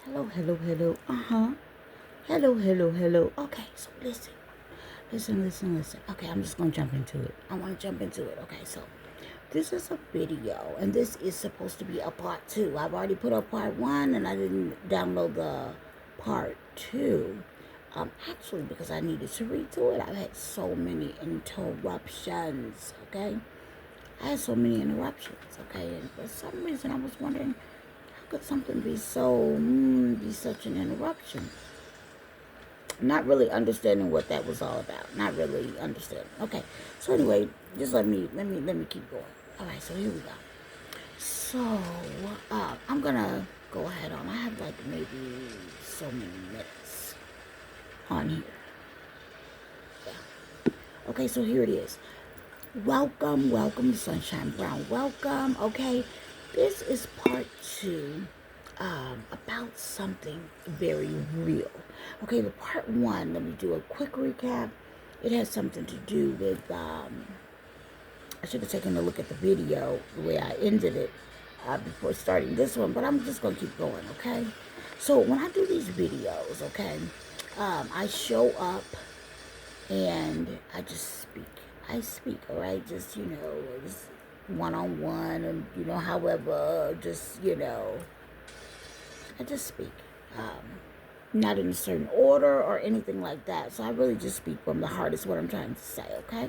Hello, hello, hello. Hello, hello, hello. Okay, so listen. Okay, I'm just gonna jump into it. I wanna jump into it. Okay, so this is a video, and this is supposed to be a part two. I've already put up part one, and I didn't download the part two. Actually, because I needed to read through it. I've had so many interruptions. Okay, I had so many interruptions. Okay, and for some reason, I was wondering how could something be be such an interruption? Not really understanding what that was all about. Not really understanding. Okay. So anyway, just let me keep going. All right. So here we go. So I'm gonna go ahead on. I have like maybe so many minutes on here. Yeah. Okay. So here it is. Welcome to Sunshine Brown. Welcome. Okay. This is part two about something very real. Okay, the part one, let me do a quick recap. It has something to do with, I should have taken a look at the video, the way I ended it before starting this one, but I'm just going to keep going, okay? So when I do these videos, okay, I show up and I just speak. I speak, all right? Just, just one-on-one and, however, just, I just speak. Not in a certain order or anything like that. So I really just speak from the heart is what I'm trying to say, okay?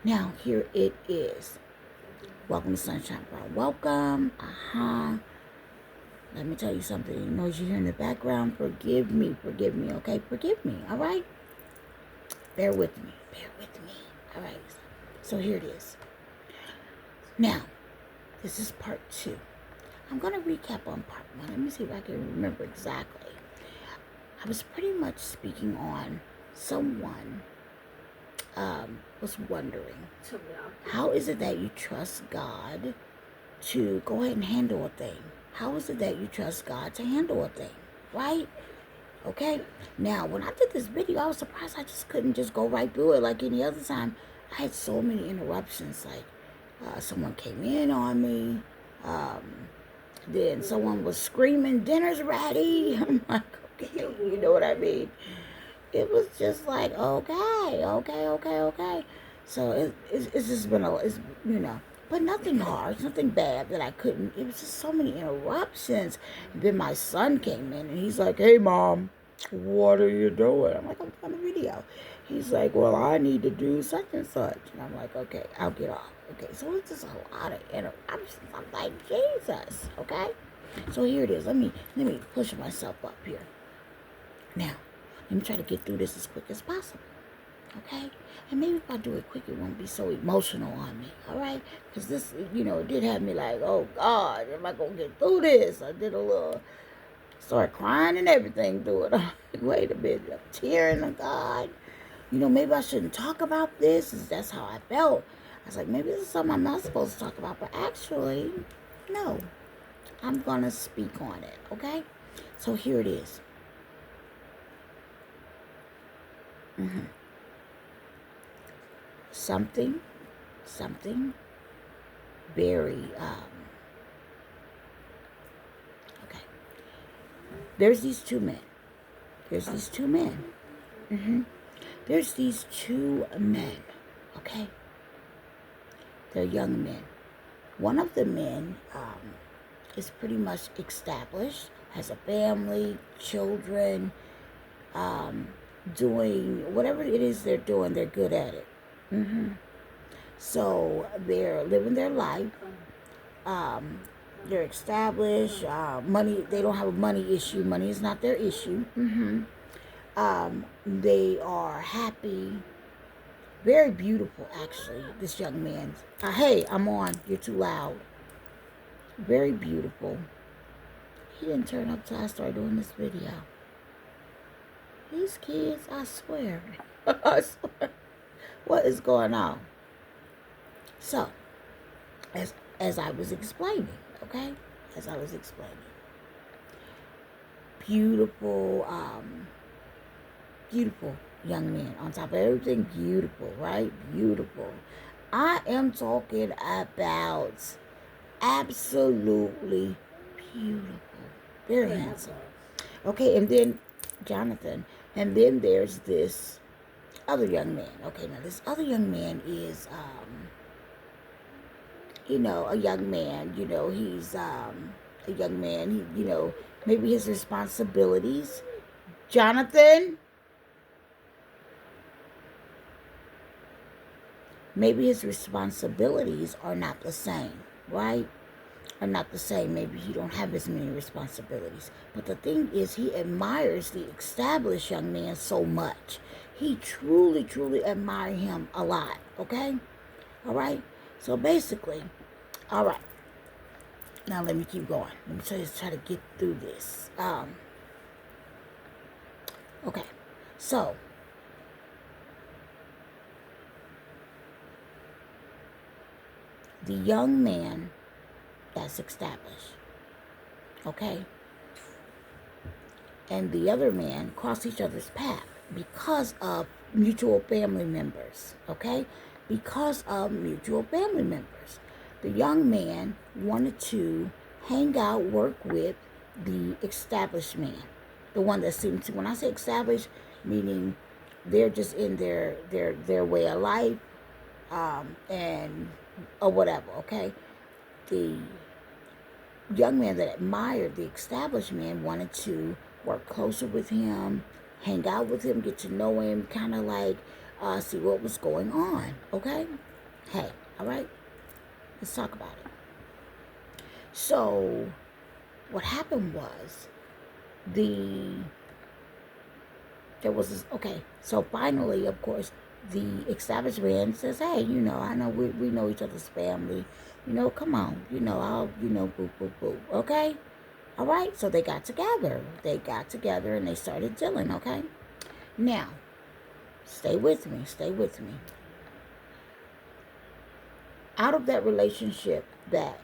Now, here it is. Welcome to Sunshine Brown. Welcome. Let me tell you something. You noise you hear in the background, forgive me, okay? Forgive me, all right? Bear with me, all right? So here it is. Now, this is part two. I'm going to recap on part one. Let me see if I can remember exactly. I was pretty much speaking on someone was wondering, how is it that you trust God to go ahead and handle a thing? How is it that you trust God to handle a thing? Right? Okay? Now, when I did this video, I was surprised I just couldn't just go right through it like any other time. I had so many interruptions. Like, someone came in on me. Then someone was screaming, dinner's ready. I'm like, okay, you know what I mean? It was just like, okay. So it's just been but nothing hard, nothing bad that I couldn't. It was just so many interruptions. And then my son came in and he's like, hey, Mom, what are you doing? I'm like, I'm on a video. He's like, well, I need to do such and such. And I'm like, okay, I'll get off. Okay, so it's just a lot of interruptions. I'm like, Jesus, okay? So here it is. Let me push myself up here. Now, let me try to get through this as quick as possible. Okay? And maybe if I do it quick, it won't be so emotional on me. All right? Because this, it did have me like, oh, God, am I going to get through this? I did a little, start crying and everything through it. Wait a minute. I'm tearing, oh, God. Maybe I shouldn't talk about this. That's how I felt. I was like, maybe this is something I'm not supposed to talk about. But actually, no. I'm going to speak on it. Okay? So here it is. Something very okay. There's these two men. There's these two men. There's these two men. Okay. They're young men. One of the men is pretty much established, has a family, children, doing whatever it is they're doing, they're good at it. So they're living their life. They're established. Money, they don't have a money issue. Money is not their issue. They are happy. Very beautiful, actually, this young man. Hey, I'm on. You're too loud. Very beautiful. He didn't turn up till I started doing this video. These kids, I swear. I swear. What is going on? So, as I was explaining, okay? As I was explaining. Beautiful, beautiful young man. On top of everything, beautiful, right? Beautiful. I am talking about absolutely beautiful. Very handsome. Okay, and then Jonathan. And then there's this other young man. Okay, now this other young man is, a young man. He's a young man. Maybe his responsibilities. Jonathan, maybe his responsibilities are not the same, right? Are not the same. Maybe he don't have as many responsibilities. But the thing is, he admires the established young man so much. He truly, truly admires him a lot. Okay? All right? So basically, all right. Now let me keep going. Let me try to get through this. Okay. So, the young man that's established. Okay? And the other man cross each other's path because of mutual family members, okay? Because of mutual family members. The young man wanted to hang out, work with the established man. The one that seemed to, when I say established, meaning they're just in their way of life, and or whatever, okay? The young man that admired the established man wanted to work closer with him, hang out with him, get to know him, kind of like see what was going on. Okay? Hey, all right? Let's talk about it. So, what happened was there was this, okay, so finally, of course, the established man says, hey, I know we know each other's family. Come on, I'll, boo, boo, boo. Okay? All right, so they got together. They got together and they started dealing, okay? Now, stay with me, stay with me. Out of that relationship that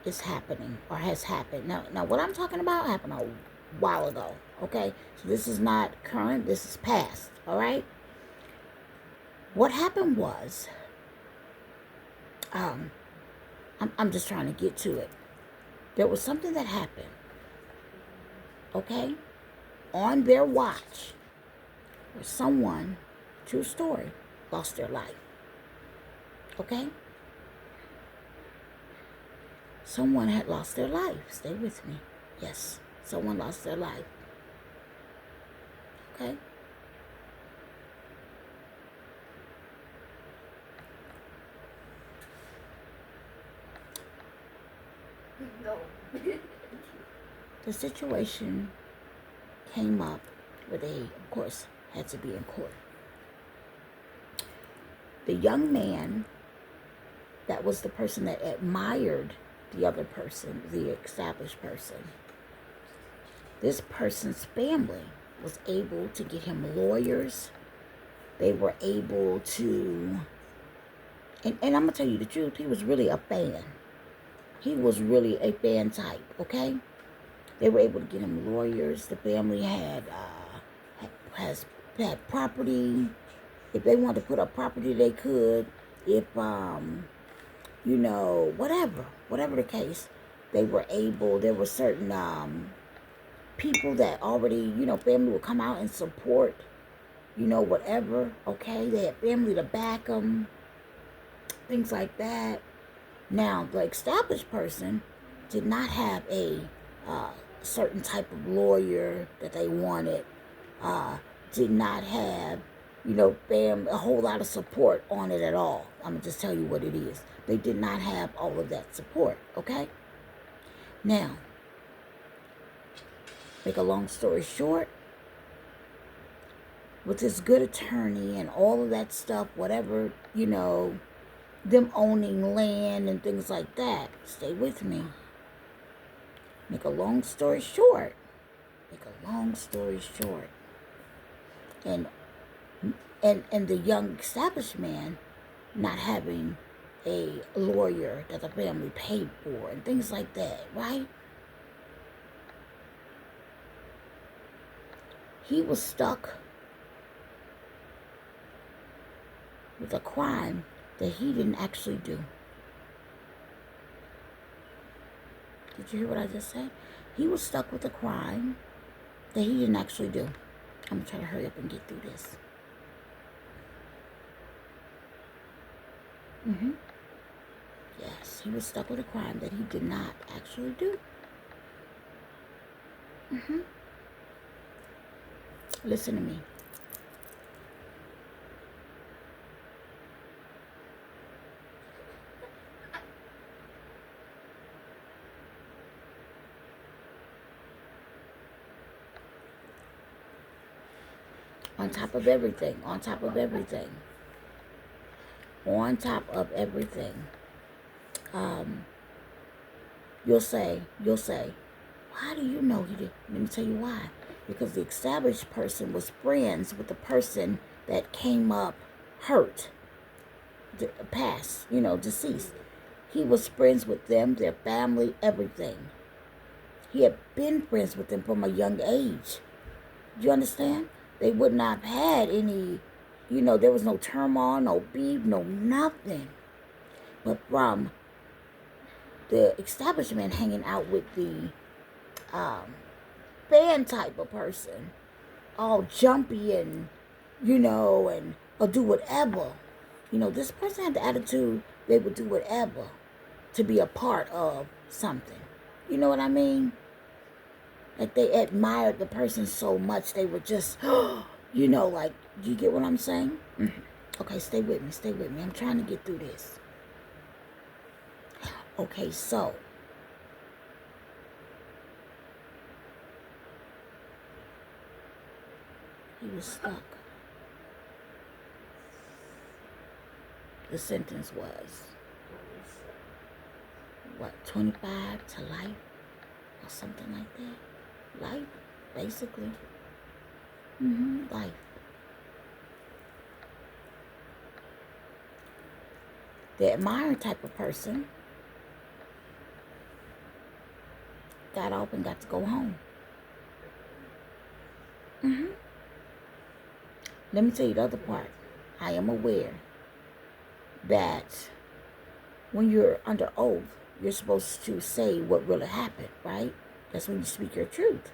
is happening or has happened. Now what I'm talking about happened a while ago, okay? So this is not current, this is past, all right? What happened was, I'm just trying to get to it. There was something that happened, okay, on their watch, where someone, true story, lost their life, okay? Someone had lost their life. Stay with me. Yes, someone lost their life, okay? No. The situation came up where they, of course, had to be in court. The young man, that was the person that admired the other person, the established person. This person's family was able to get him lawyers. They were able to, and I'm going to tell you the truth, he was really a fan. He was really a fan type, okay? They were able to get him lawyers. The family had property. If they wanted to put up property, they could. If whatever the case, they were able. There were certain people that already, family would come out and support, whatever. Okay, they had family to back them, things like that. Now, the established person did not have a certain type of lawyer that they wanted, did not have, a whole lot of support on it at all. I'm going to just tell you what it is. They did not have all of that support, okay? Now, make a long story short, with this good attorney and all of that stuff, whatever, them owning land and things like that. Stay with me. Make a long story short. And the young established man not having a lawyer that the family paid for and things like that, right? He was stuck with a crime that he didn't actually do. Did you hear what I just said? He was stuck with a crime that he didn't actually do. I'm going to try to hurry up and get through this. Yes, he was stuck with a crime that he did not actually do. Listen to me. On top of everything, on top of everything, on top of everything, you'll say, why do you know he did? Let me tell you why. Because the established person was friends with the person that came up hurt, passed, deceased. He was friends with them, their family, everything. He had been friends with them from a young age. Do you understand? They would not have had any, there was no turmoil, no beef, no nothing. But from the establishment hanging out with the fan type of person, all jumpy and, and or do whatever. This person had the attitude they would do whatever to be a part of something. You know what I mean? Like they admired the person so much they were just, like, do you get what I'm saying? Okay, stay with me. I'm trying to get through this. Okay, so he was stuck. The sentence was, 25 to life? Or something like that. Life, basically. Life. The admiring type of person got off and got to go home. Let me tell you the other part. I am aware that when you're under oath, you're supposed to say what really happened, right? That's when you speak your truth.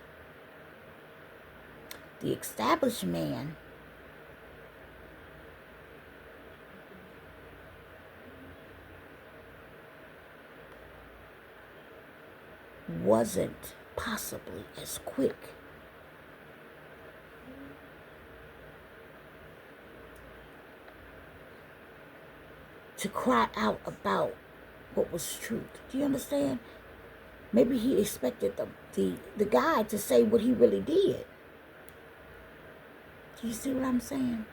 The established man wasn't possibly as quick to cry out about what was truth. Do you understand? Maybe he expected the guy to say what he really did. Do you see what I'm saying?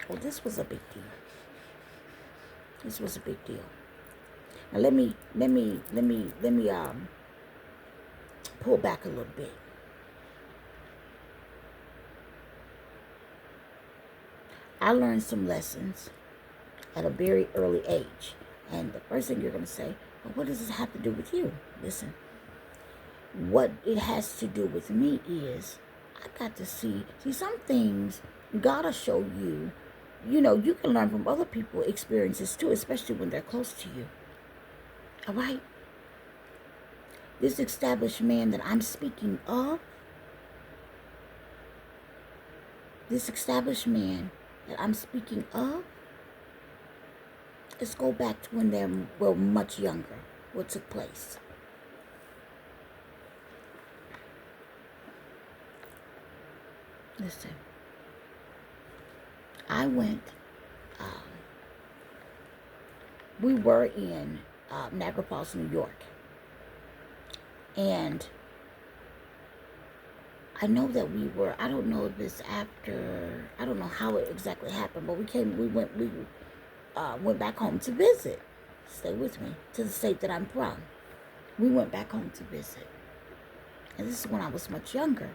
Well, this was a big deal. This was a big deal. Now let me pull back a little bit. I learned some lessons at a very early age. And the first thing you're going to say, well, what does this have to do with you? Listen, what it has to do with me is I got to see some things God will show you. You can learn from other people's experiences too, especially when they're close to you. All right? This established man that I'm speaking of, let's go back to when they were much younger, what took place. Listen, I went, we were in Niagara Falls, New York. And I know that we were, I don't know if it's after, I don't know how it exactly happened, but we went back home to visit. Stay with me. To the state that I'm from. We went back home to visit. And this is when I was much younger.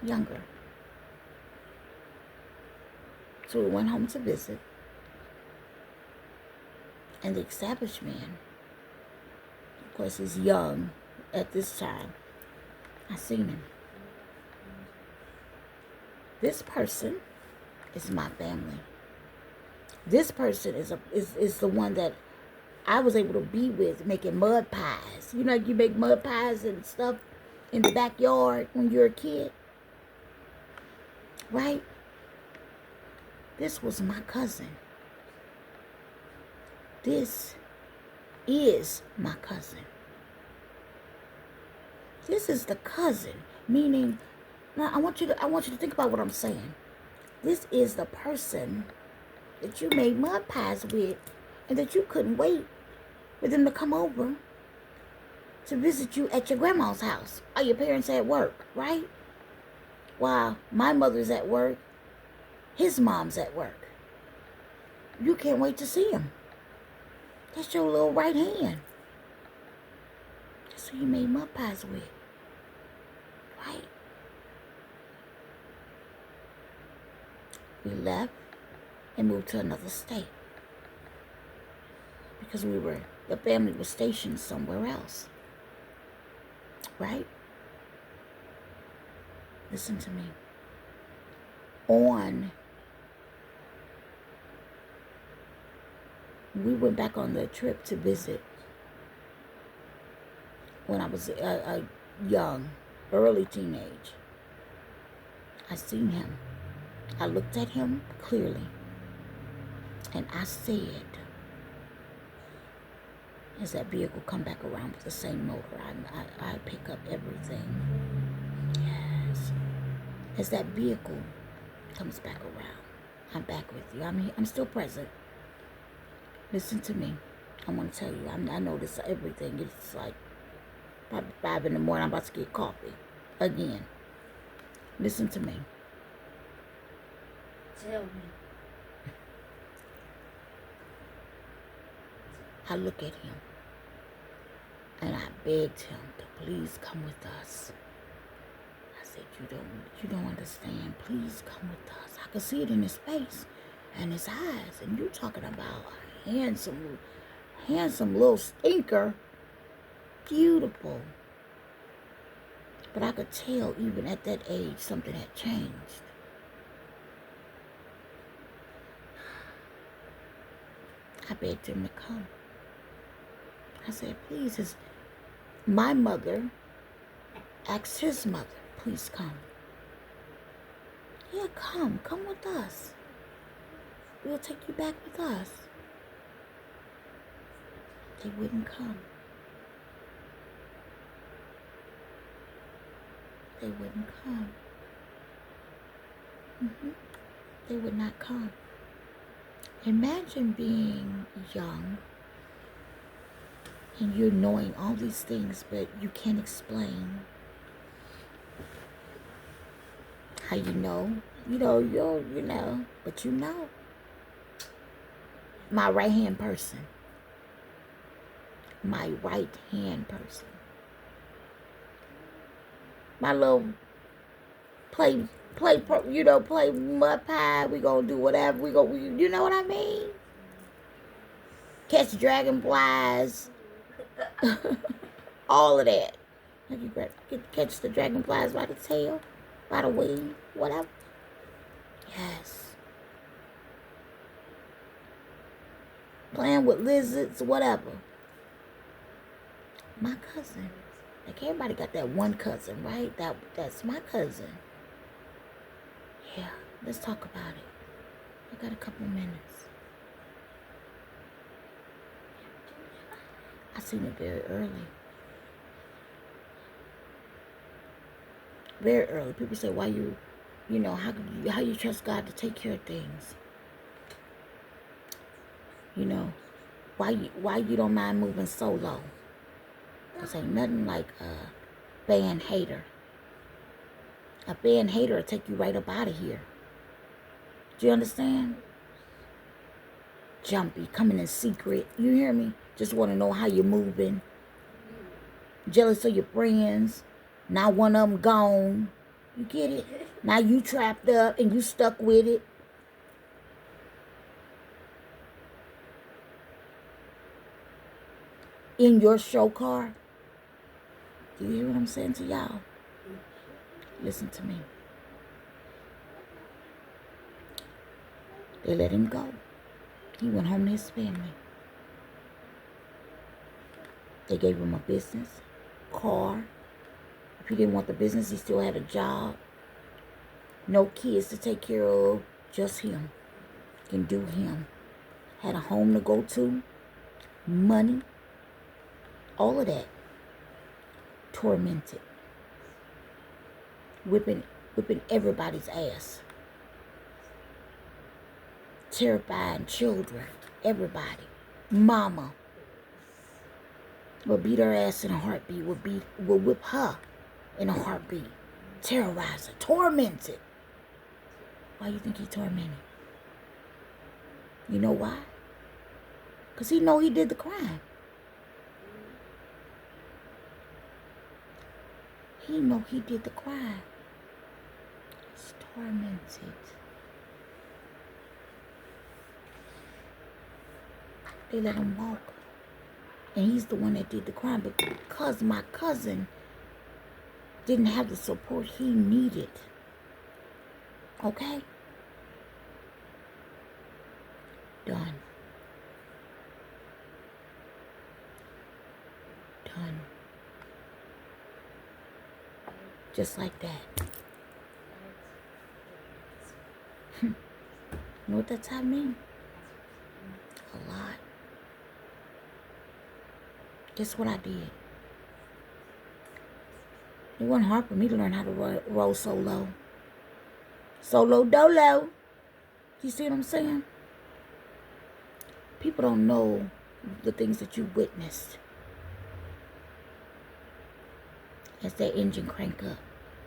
Younger. So we went home to visit. And the established man, of course, he's young at this time. I seen him. This person is my family. This person is the one that I was able to be with, making mud pies. You know, you make mud pies and stuff in the backyard when you're a kid, right? This was my cousin. This is my cousin. This is the cousin, meaning, now I want you to think about what I'm saying. This is the person that you made mud pies with, and that you couldn't wait for them to come over to visit you at your grandma's house. Or your parents at work, right? While my mother's at work, his mom's at work. You can't wait to see him. That's your little right hand. That's who you made mud pies with. Right? We left and moved to another state. Because the family was stationed somewhere else. Right? Listen to me. We went back on the trip to visit when I was a young, early teenage. I seen him. I looked at him clearly. And I said, as that vehicle come back around with the same motor, I pick up everything. Yes. As that vehicle comes back around, I'm back with you. I'm still present. Listen to me. I want to tell you, I notice everything. It's like probably 5 in the morning. I'm about to get coffee again. Listen to me. Tell me. I look at him and I begged him to please come with us. I said, you don't understand. Please come with us. I could see it in his face and his eyes. And you talking about a handsome little stinker. Beautiful. But I could tell even at that age something had changed. I begged him to come. I said, please, my mother asked his mother, please come. Yeah, come with us. We'll take you back with us. They wouldn't come. They wouldn't come. They would not come. Imagine being young and you're knowing all these things, but you can't explain how you know. You know, but you know. My right-hand person. My right-hand person. My little play mud pie. We gonna do whatever. You know what I mean? Catch dragonflies. All of that. You catch the dragonflies by the tail, by the wing, whatever. Yes. Playing with lizards, whatever. My cousin. Like everybody got that one cousin, right? That's my cousin. Yeah, let's talk about it. I got a couple minutes. I seen it very early. Very early. People say, why how you trust God to take care of things? You know, why you don't mind moving solo? Because ain't nothing like a fan hater. A fan hater will take you right up out of here. Do you understand? Jumpy, coming in secret. You hear me? Just want to know how you're moving. Jealous of your friends. Now one of them gone. You get it? Now you trapped up and you stuck with it. In your show car. Do you hear what I'm saying to y'all? Listen to me. They let him go. He went home to his family. They gave him a business, car. If he didn't want the business, he still had a job. No kids to take care of, just him. Can do him. Had a home to go to, money, all of that. Tormented. Whipping everybody's ass. Terrifying children, everybody. Mama will beat her ass in a heartbeat, will whip her in a heartbeat. Terrorize her, tormented. Why you think he tormented? You know why? Because he know he did the crime. He know he did the crime. He's tormented. They let him walk. And he's the one that did the crime. But because my cousin didn't have the support he needed. Okay? Done. Done. Just like that. You know what that time means? A lot. Guess what I did? It wasn't hard for me to learn how to roll solo. Solo dolo. You see what I'm saying? People don't know the things that you witnessed as that engine crank up.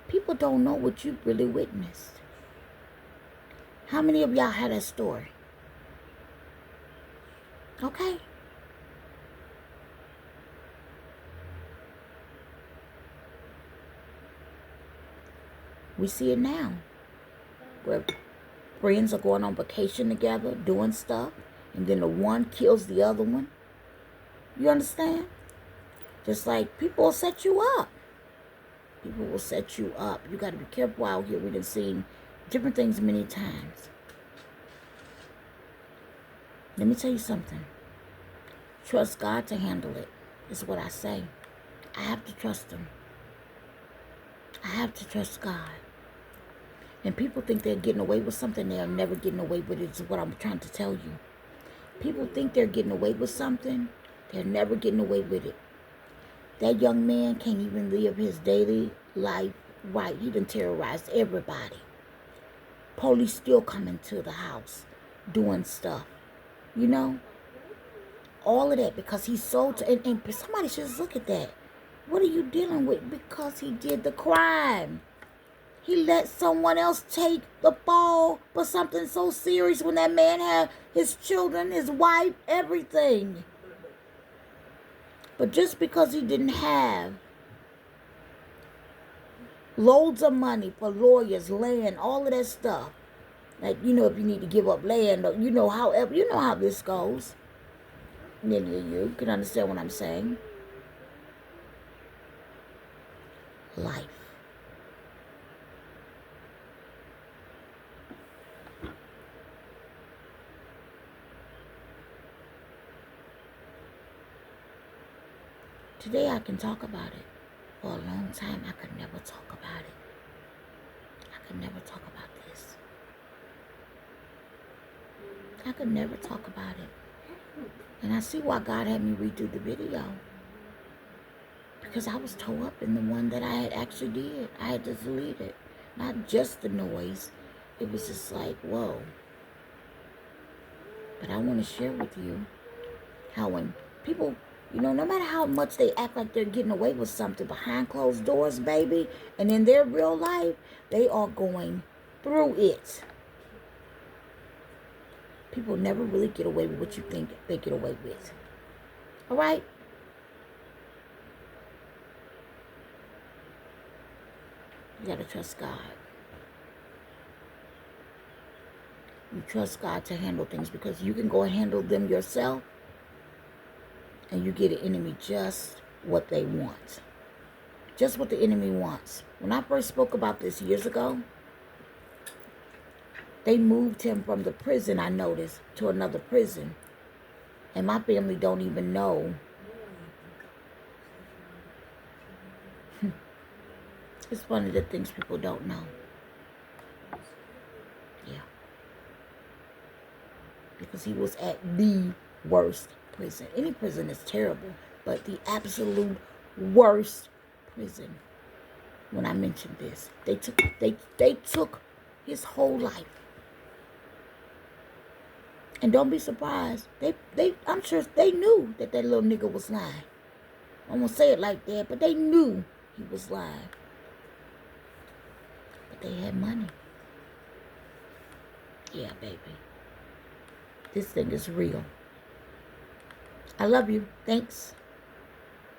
People don't know what you really witnessed. How many of y'all had that story? Okay. We see it now. Where friends are going on vacation together, doing stuff, and then the one kills the other one. You understand? Just like people will set you up. People will set you up. You got to be careful out here. We've seen different things many times. Let me tell you something. Trust God to handle it, is what I say. I have to trust Him. I have to trust God. And people think they're getting away with something. They're never getting away with it, is what I'm trying to tell you. People think they're getting away with something. They're never getting away with it. That young man can't even live his daily life right. He done terrorized everybody. Police still coming to the house doing stuff. You know? All of that because he's so... And somebody should just look at that. What are you dealing with? Because he did the crime. He let someone else take the fall for something so serious when that man had his children, his wife, everything. But just because he didn't have loads of money for lawyers, land, all of that stuff. Like, you know, if you need to give up land, or you know how this goes. Many of you can understand what I'm saying. Life. Today I can talk about it. For a long time, I could never talk about it. I could never talk about this. I could never talk about it. And I see why God had me redo the video. Because I was toe up in the one that I had actually did. I had to delete it. Not just the noise. It was just like, whoa. But I want to share with you how when people... You know, no matter how much they act like they're getting away with something behind closed doors, baby, and in their real life, they are going through it. People never really get away with what you think they get away with. All right? You got to trust God. You trust God to handle things because you can go and handle them yourself. And you get an enemy just what they want. Just what the enemy wants. When I first spoke about this years ago, They moved him from the prison, I noticed, to another prison. And my family don't even know. It's funny the things people don't know. Yeah. Because he was at the worst prison. Any prison is terrible, but the absolute worst prison. When I mentioned this, they took his whole life. And don't be surprised. I'm sure they knew that little nigga was lying. I'm gonna say it like that, but they knew he was lying. But they had money. Yeah, baby. This thing is real. I love you. Thanks.